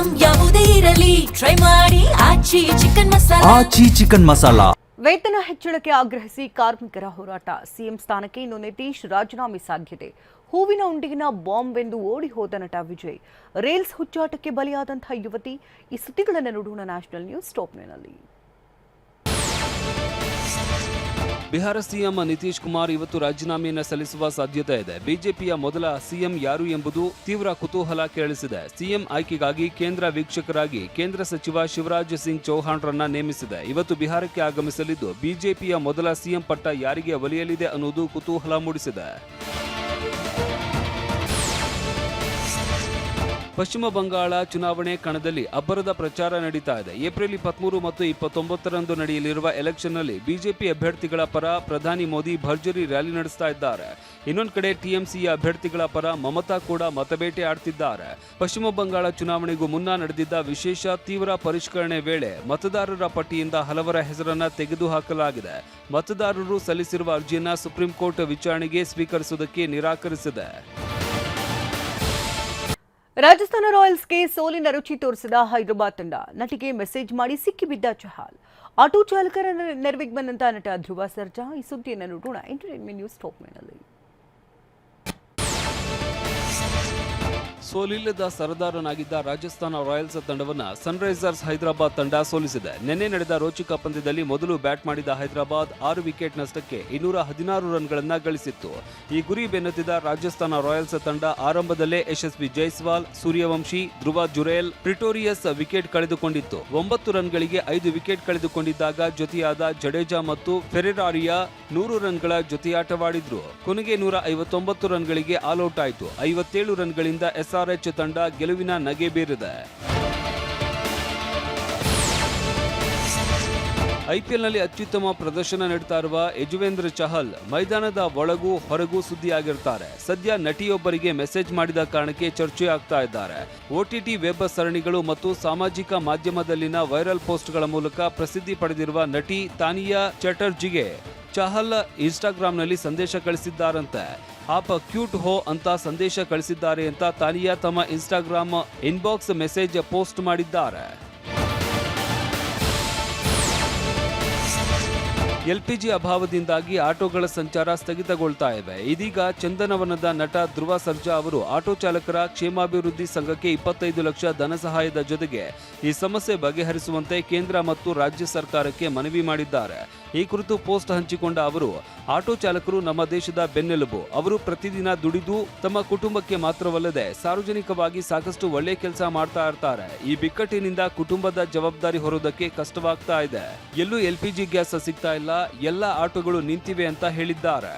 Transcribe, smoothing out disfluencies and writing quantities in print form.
Item ಯಾವುದೇ ಇರಲಿ try ಮಾಡಿ ಆಚಿ ಚಿಕನ್ ಮಸಾಲಾ. ವೇತನ ಹೆಚ್ಚಳಕ್ಕೆ ಆಗ್ರಹಿಸಿ ಕಾರ್ಮಿಕರ ಹೋರಾಟ. ಸಿಎಂ ಸ್ಥಾನಕ್ಕೆ ಇನ್ನು ನಿತೀಶ್ ರಾಜೀನಾಮೆ ಸಾಧ್ಯತೆ. ಹೂವಿನ ಉಂಡಿಗಿನ ಬಾಂಬೆಂದು ಓಡಿ ಹೋದ ನಟ ವಿಜಯ್. ರೀಲ್ಸ್ ಹುಚ್ಚಾಟಕ್ಕೆ ಬಲಿಯಾದಂತಹ ಯುವತಿ. ಈ ಸುದ್ದಿಗಳನ್ನು ನೋಡೋಣ ನ್ಯಾಷನಲ್ ನ್ಯೂಸ್ ಟಾಪ್ನಲ್ಲಿ. ಬಿಹಾರ ಸಿಎಂ ನಿತೀಶ್ ಕುಮಾರ್ ಇವತ್ತು ರಾಜೀನಾಮೆಯನ್ನು ಸಲ್ಲಿಸುವ ಸಾಧ್ಯತೆ ಇದೆ. ಬಿಜೆಪಿಯ ಮೊದಲ ಸಿಎಂ ಯಾರು ಎಂಬುದು ತೀವ್ರ ಕುತೂಹಲ ಕೇಳಿಸಿದೆ. ಸಿಎಂ ಆಯ್ಕೆಗಾಗಿ ಕೇಂದ್ರ ವೀಕ್ಷಕರಾಗಿ ಕೇಂದ್ರ ಸಚಿವ ಶಿವರಾಜ್ ಸಿಂಗ್ ಚೌಹಾಣ್ರನ್ನ ನೇಮಿಸಿದೆ. ಇವತ್ತು ಬಿಹಾರಕ್ಕೆ ಆಗಮಿಸಲಿದ್ದು ಬಿಜೆಪಿಯ ಮೊದಲ ಸಿಎಂ ಪಟ್ಟ ಯಾರಿಗೆ ಒಲಿಯಲಿದೆ ಅನ್ನೋದು ಕುತೂಹಲ ಮೂಡಿಸಿದೆ. ಪಶ್ಚಿಮ ಬಂಗಾಳ ಚುನಾವಣೆ ಕಣದಲ್ಲಿ ಅಬ್ಬರದ ಪ್ರಚಾರ ನಡೀತಾ ಇದೆ. ಏಪ್ರಿಲ್ 23 ಮತ್ತು 29ರಂದು ನಡೆಯಲಿರುವ ಎಲೆಕ್ಷನ್ನಲ್ಲಿ ಬಿಜೆಪಿ ಅಭ್ಯರ್ಥಿಗಳ ಪರ ಪ್ರಧಾನಿ ಮೋದಿ ಭರ್ಜರಿ ರ್ಯಾಲಿ ನಡೆಸ್ತಾ ಇದ್ದಾರೆ. ಇನ್ನೊಂದು ಕಡೆ ಟಿಎಂಸಿಯ ಅಭ್ಯರ್ಥಿಗಳ ಪರ ಮಮತಾ ಕೂಡ ಮತಬೇಟೆ ಆಡ್ತಿದ್ದಾರೆ. ಪಶ್ಚಿಮ ಬಂಗಾಳ ಚುನಾವಣೆಗೂ ಮುನ್ನ ನಡೆದಿದ್ದ ವಿಶೇಷ ತೀವ್ರ ಪರಿಷ್ಕರಣೆ ವೇಳೆ ಮತದಾರರ ಪಟ್ಟಿಯಿಂದ ಹಲವರ ಹೆಸರನ್ನ ತೆಗೆದುಹಾಕಲಾಗಿದೆ. ಮತದಾರರು ಸಲ್ಲಿಸಿರುವ ಅರ್ಜಿಯನ್ನ ಸುಪ್ರೀಂ ಕೋರ್ಟ್ ವಿಚಾರಣೆಗೆ ಸ್ವೀಕರಿಸುವುದಕ್ಕೆ ನಿರಾಕರಿಸಿದೆ. ರಾಜಸ್ಥಾನ ರಾಯಲ್ಸ್ಗೆ ಸೋಲಿನ ರುಚಿ ತೋರಿಸಿದ ಹೈದರಾಬಾದ್ ತಂಡ. ನಟಿಗೆ ಮೆಸೇಜ್ ಮಾಡಿ ಸಿಕ್ಕಿಬಿದ್ದ ಚಹಲ್. ಆಟೋ ಚಾಲಕರ ನೆರವಿಗೆ ಬಂದಂತ ನಟ ಧ್ರುವ ಸರ್ಜಾ. ಈ ಸುದ್ದಿಯನ್ನು ನೋಡೋಣ ಎಂಟರ್ಟೈನ್ಮೆಂಟ್ ನ್ಯೂಸ್ ಟಾಪ್ನಲ್ಲಿ. ಸೋಲಿಲ್ಲದ ಸರದಾರನಾಗಿದ್ದ ರಾಜಸ್ಥಾನ ರಾಯಲ್ಸ್ ತಂಡವನ್ನು ಸನ್ರೈಸರ್ಸ್ ಹೈದರಾಬಾದ್ ತಂಡ ಸೋಲಿಸಿದೆ. ನಿನ್ನೆ ನಡೆದ ರೋಚಕ ಪಂದ್ಯದಲ್ಲಿ ಮೊದಲು ಬ್ಯಾಟ್ ಮಾಡಿದ ಹೈದರಾಬಾದ್ 6 ವಿಕೆಟ್ ನಷ್ಟಕ್ಕೆ 216 ರನ್ಗಳನ್ನು ಗಳಿಸಿತ್ತು. ಈ ಗುರಿ ಬೆನ್ನತ್ತಿದ ರಾಜಸ್ಥಾನ ರಾಯಲ್ಸ್ ತಂಡ ಆರಂಭದಲ್ಲೇ ಯಶಸ್ವಿ ಜೈಸ್ವಾಲ್, ಸೂರ್ಯವಂಶಿ, ಧ್ರುವ ಜುರೇಲ್, ಪ್ರಿಟೋರಿಯಸ್ ವಿಕೆಟ್ ಕಳೆದುಕೊಂಡಿತ್ತು. 9 ರನ್ಗಳಿಗೆ 5 ವಿಕೆಟ್ ಕಳೆದುಕೊಂಡಿದ್ದಾಗ ಜೊತೆಯಾದ ಜಡೇಜಾ ಮತ್ತು ಫೆರೆರಾರಿಯಾ 100 ರನ್ಗಳ ಜೊತೆಯಾಟವಾಡಿದ್ರು. ಕೊನೆಗೆ 159 ರನ್ಗಳಿಗೆ ಆಲ್ಔಟ್ ಆಯಿತು. 57 ರನ್ಗಳಿಂದ ಎಸ್ಆರ್ಎಚ್ ತಂಡ ಗೆಲುವಿನ ನಗೆ ಬೀರಿದೆ. ಐಪಿಎಲ್ನಲ್ಲಿ ಅತ್ಯುತ್ತಮ ಪ್ರದರ್ಶನ ನೀಡುತ್ತಾ ಇರುವ ಯಜುವೇಂದ್ರ ಚಹಲ್ ಮೈದಾನದ ಒಳಗೂ ಹೊರಗೂ ಸುದ್ದಿಯಾಗಿರ್ತಾರೆ. ಸದ್ಯ ನಟಿಯೊಬ್ಬರಿಗೆ ಮೆಸೇಜ್ ಮಾಡಿದ ಕಾರಣಕ್ಕೆ ಚರ್ಚೆ ಆಗ್ತಾ ಇದ್ದಾರೆ. OTT ವೆಬ್ ಸರಣಿಗಳು ಮತ್ತು ಸಾಮಾಜಿಕ ಮಾಧ್ಯಮದಲ್ಲಿನ ವೈರಲ್ ಪೋಸ್ಟ್ಗಳ ಮೂಲಕ ಪ್ರಸಿದ್ಧಿ ಪಡೆದಿರುವ ನಟಿ ತಾನಿಯಾ ಚಟರ್ಜಿಗೆ ಚಹಲ್ ಇನ್ಸ್ಟಾಗ್ರಾಂನಲ್ಲಿ ಸಂದೇಶ ಕಳಿಸಿದ್ದಾರಂತೆ. ಆಪ್ ಕ್ಯೂಟ್ ಹೋ ಅಂತ ಸಂದೇಶ ಕಳಿಸಿದ್ದಾರೆ ಅಂತ ತಾನಿಯಾ ತಮ್ಮ ಇನ್ಸ್ಟಾಗ್ರಾಮ್ ಇನ್ಬಾಕ್ಸ್ ಮೆಸೇಜ್ ಪೋಸ್ಟ್ ಮಾಡಿದ್ದಾರೆ. LPG ಅಭಾವದಿಂದಾಗಿ ಆಟೋಗಳ ಸಂಚಾರ ಸ್ಥಗಿತಗೊಳ್ತಾ ಇವೆ. ಇದೀಗ ಚಂದನವನದ ನಟ ಧ್ರುವ ಸರ್ಜಾ ಅವರು ಆಟೋ ಚಾಲಕರ ಕ್ಷೇಮಾಭಿವೃದ್ಧಿ ಸಂಘಕ್ಕೆ 25 ಲಕ್ಷ ಧನ ಸಹಾಯದ ಜೊತೆಗೆ ಈ ಸಮಸ್ಯೆ ಬಗೆಹರಿಸುವಂತೆ ಕೇಂದ್ರ ಮತ್ತು ರಾಜ್ಯ ಸರ್ಕಾರಕ್ಕೆ ಮನವಿ ಮಾಡಿದ್ದಾರೆ. ಈ ಕುರಿತು ಪೋಸ್ಟ್ ಹಂಚಿಕೊಂಡ ಅವರು, ಆಟೋ ಚಾಲಕರು ನಮ್ಮ ದೇಶದ ಬೆನ್ನೆಲುಬು. ಅವರು ಪ್ರತಿದಿನ ದುಡಿದು ತಮ್ಮ ಕುಟುಂಬಕ್ಕೆ ಮಾತ್ರವಲ್ಲದೆ ಸಾರ್ವಜನಿಕವಾಗಿ ಸಾಕಷ್ಟು ಒಳ್ಳೆ ಕೆಲಸ ಮಾಡ್ತಾ ಇರ್ತಾರೆ. ಈ ಬಿಕ್ಕಟ್ಟಿನಿಂದ ಕುಟುಂಬದ ಜವಾಬ್ದಾರಿ ಹೊರೋದಕ್ಕೆ ಕಷ್ಟವಾಗ್ತಾ ಇದೆ. ಎಲ್ಲೂ LPG ಗ್ಯಾಸ್ ಸಿಗ್ತಾ ಇಲ್ಲ, ಎಲ್ಲ ಆಟೋಗಳು ನಿಂತಿವೆ ಅಂತ ಹೇಳಿದ್ದಾರೆ.